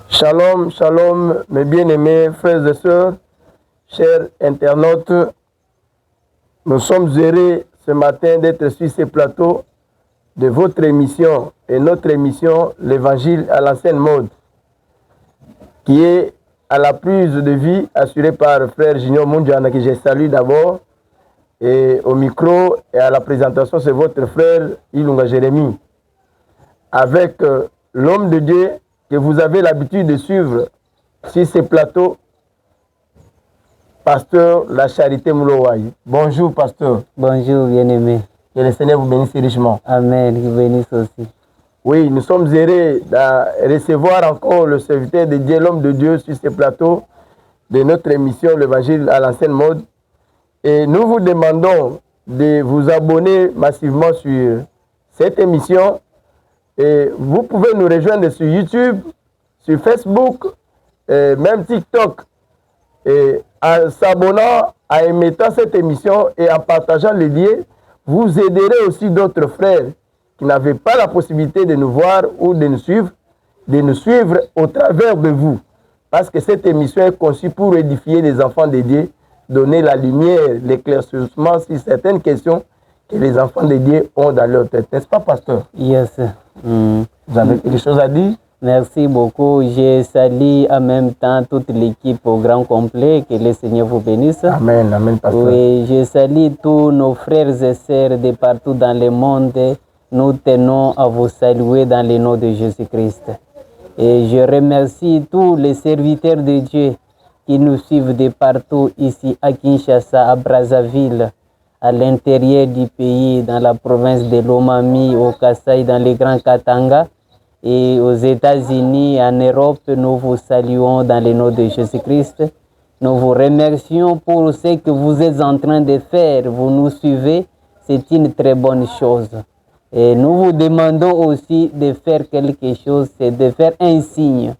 Shalom, shalom, mes bien-aimés frères et sœurs, chers internautes. Nous sommes heureux ce matin d'être sur ce plateau de votre émission et notre émission, l'Évangile à l'ancienne mode, qui est à la prise de vie assurée par frère Junior Mundiana, que je salue d'abord. Et au micro et à la présentation, c'est votre frère Ilunga Jérémie. Avec l'homme de Dieu que vous avez l'habitude de suivre sur ce plateau, Pasteur La Charité Moulowaï. Bonjour, Pasteur. Bonjour, bien-aimé. Que le Seigneur vous bénisse richement. Amen, qu'il bénisse aussi. Oui, nous sommes heureux de recevoir encore le serviteur de Dieu, l'homme de Dieu, sur ce plateau de notre émission, l'Évangile à l'ancienne mode. Et nous vous demandons de vous abonner massivement sur cette émission. Et vous pouvez nous rejoindre sur YouTube, sur Facebook, et même TikTok. Et en s'abonnant, en émettant cette émission et en partageant les liens, vous aiderez aussi d'autres frères qui n'avaient pas la possibilité de nous voir ou de nous suivre au travers de vous. Parce que cette émission est conçue pour édifier les enfants de Dieu, donner la lumière, l'éclaircissement sur certaines questions que les enfants de Dieu ont dans leur tête. N'est-ce pas, pasteur? Yes. Vous avez quelque chose à dire? Merci beaucoup. Je salue en même temps toute l'équipe au grand complet. Que le Seigneur vous bénisse. Amen, amen, pasteur. Oui, je salue tous nos frères et sœurs de partout dans le monde. Nous tenons à vous saluer dans le nom de Jésus-Christ. Et je remercie tous les serviteurs de Dieu qui nous suivent de partout ici à Kinshasa, à Brazzaville, à l'intérieur du pays, dans la province de Lomami, au Kasaï, dans les Grands Katanga. Et aux États-Unis, en Europe, nous vous saluons dans le nom de Jésus-Christ. Nous vous remercions pour ce que vous êtes en train de faire. Vous nous suivez, c'est une très bonne chose. Et nous vous demandons aussi de faire quelque chose, c'est de faire un signe.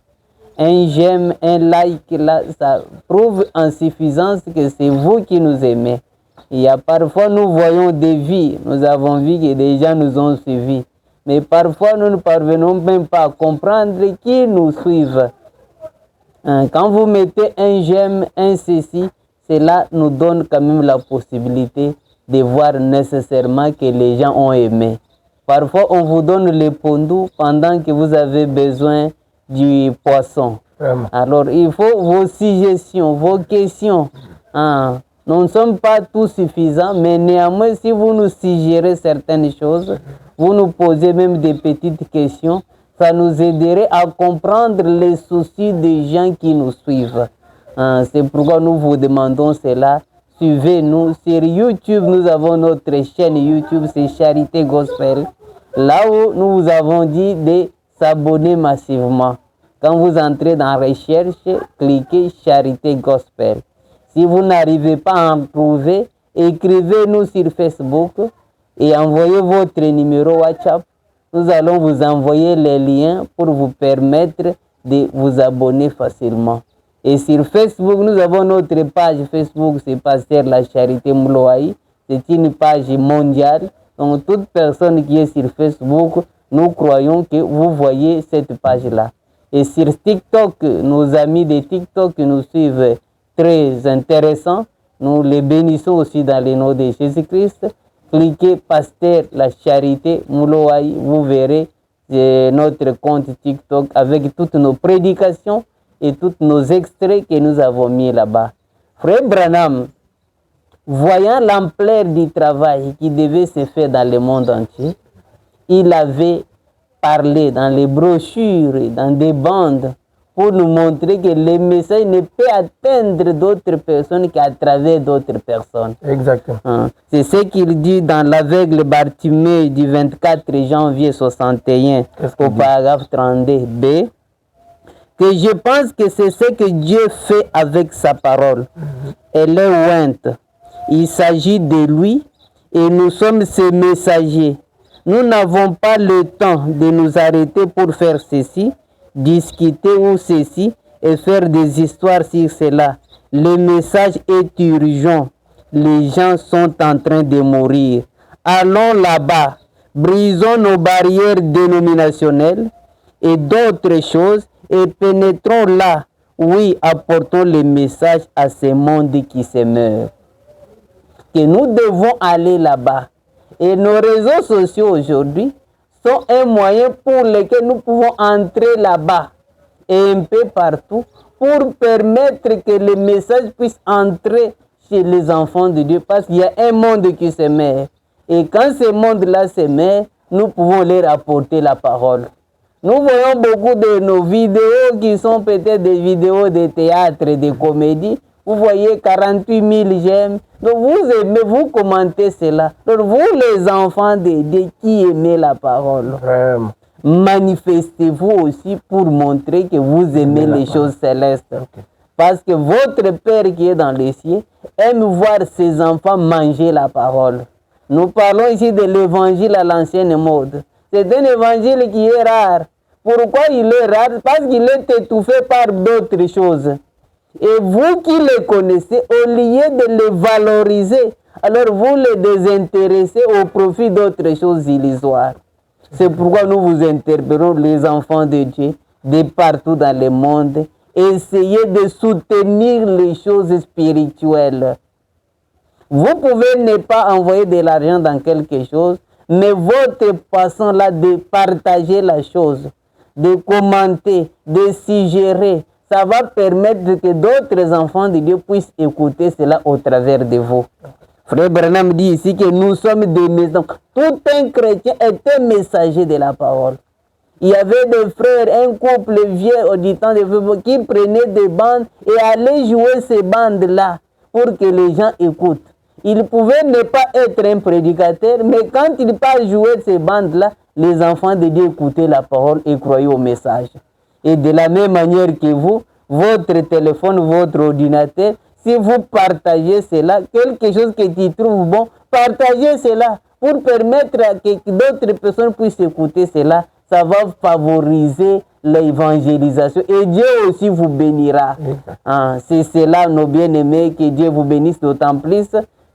Un j'aime, un like, là, ça prouve en suffisance que c'est vous qui nous aimez. Il y a parfois, nous voyons des vies, nous avons vu que des gens nous ont suivis. Mais parfois, nous ne parvenons même pas à comprendre qui nous suivent. Quand vous mettez un j'aime, un ceci, cela nous donne quand même la possibilité de voir nécessairement que les gens ont aimé. Parfois, on vous donne le pondou pendant que vous avez besoin du poisson. Vraiment. Alors, il faut vos suggestions, vos questions. Nous ne sommes pas tous suffisants, mais néanmoins, si vous nous suggérez certaines choses, vous nous posez même des petites questions, ça nous aiderait à comprendre les soucis des gens qui nous suivent. C'est pourquoi nous vous demandons cela. Suivez-nous sur YouTube. Nous avons notre chaîne YouTube, c'est Charité Gospel. Là où nous vous avons dit de s'abonner massivement. Quand vous entrez dans la recherche, cliquez Charité Gospel. Si vous n'arrivez pas à en trouver, écrivez-nous sur Facebook et envoyez votre numéro WhatsApp. Nous allons vous envoyer les liens pour vous permettre de vous abonner facilement. Et sur Facebook, nous avons notre page Facebook, c'est Pasteur La Charité Mouloaï. C'est une page mondiale. Donc, toute personne qui est sur Facebook, nous croyons que vous voyez cette page-là. Et sur TikTok, nos amis de TikTok nous suivent très intéressants. Nous les bénissons aussi dans le nom de Jésus-Christ. Cliquez Pasteur La Charité Mouloaï, vous verrez notre compte TikTok avec toutes nos prédications et tous nos extraits que nous avons mis là-bas. Frère Branham, voyant l'ampleur du travail qui devait se faire dans le monde entier, il avait parlé dans les brochures, dans des bandes, pour nous montrer que le message ne peut atteindre d'autres personnes qu'à travers d'autres personnes. Exactement. C'est ce qu'il dit dans l'aveugle Bartimée du 24 janvier 61 au paragraphe 32b, que je pense que c'est ce que Dieu fait avec sa parole. Elle est ointe. Il s'agit de lui et nous sommes ses messagers. Nous n'avons pas le temps de nous arrêter pour faire ceci, discuter ou ceci et faire des histoires sur cela. Le message est urgent. Les gens sont en train de mourir. Allons là-bas, brisons nos barrières dénominationnelles et d'autres choses et pénétrons là. Oui, apportons le message à ce monde qui se meurt. Que nous devons aller là-bas. Et nos réseaux sociaux aujourd'hui sont un moyen pour lequel nous pouvons entrer là-bas et un peu partout pour permettre que le message puisse entrer chez les enfants de Dieu parce qu'il y a un monde qui se meurt. Et quand ce monde-là se meurt, nous pouvons leur apporter la parole. Nous voyons beaucoup de nos vidéos qui sont peut-être des vidéos de théâtre, de comédie. Vous voyez 48 000 j'aime. Donc vous aimez, vous commentez cela. Donc vous les enfants de Dieu qui aimez la parole, manifestez-vous aussi pour montrer que vous aimez les choses célestes. Parce que votre Père qui est dans les cieux aime voir ses enfants manger la parole. Nous parlons ici de l'évangile à l'ancienne mode. C'est un évangile qui est rare. Pourquoi il est rare? Parce qu'il est étouffé par d'autres choses. Et vous qui le connaissez, au lieu de le valoriser, alors vous le désintéressez au profit d'autres choses illusoires. C'est pourquoi nous vous interpellons, les enfants de Dieu, de partout dans le monde. Essayez de soutenir les choses spirituelles. Vous pouvez ne pas envoyer de l'argent dans quelque chose, mais votre façon là de partager la chose, de commenter, de suggérer, ça va permettre que d'autres enfants de Dieu puissent écouter cela au travers de vous. Frère Branham dit ici que nous sommes des maisons. Tout un chrétien est un messager de la parole. Il y avait des frères, un couple vieux au temps de vieux qui prenaient des bandes et allaient jouer ces bandes-là pour que les gens écoutent. Il pouvait ne pas être un prédicateur, mais quand il part jouer ces bandes-là, les enfants de Dieu écoutaient la parole et croyaient au message. Et de la même manière que vous, votre téléphone, votre ordinateur, si vous partagez cela, quelque chose que tu trouves bon, partagez cela pour permettre à que d'autres personnes puissent écouter cela. Ça va favoriser l'évangélisation et Dieu aussi vous bénira. C'est cela, nos bien-aimés, que Dieu vous bénisse d'autant plus.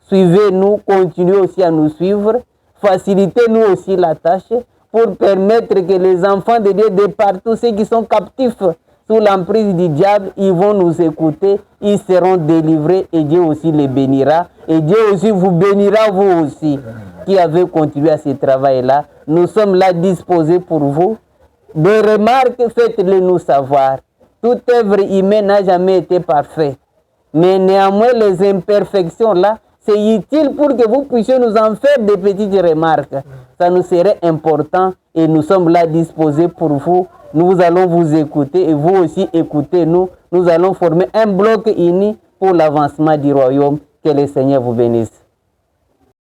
Suivez-nous, continuez aussi à nous suivre, facilitez-nous aussi la tâche pour permettre que les enfants de Dieu de partout, ceux qui sont captifs sous l'emprise du diable, ils vont nous écouter, ils seront délivrés et Dieu aussi les bénira. Et Dieu aussi vous bénira, vous aussi, qui avez continué à ce travail-là. Nous sommes là disposés pour vous. Des remarques, faites-les nous savoir. Toute œuvre humaine n'a jamais été parfaite. Mais néanmoins, les imperfections là, c'est utile pour que vous puissiez nous en faire des petites remarques. Ça nous serait important et nous sommes là disposés pour vous. Nous allons vous écouter et vous aussi écoutez-nous. Nous allons former un bloc uni pour l'avancement du royaume. Que le Seigneur vous bénisse.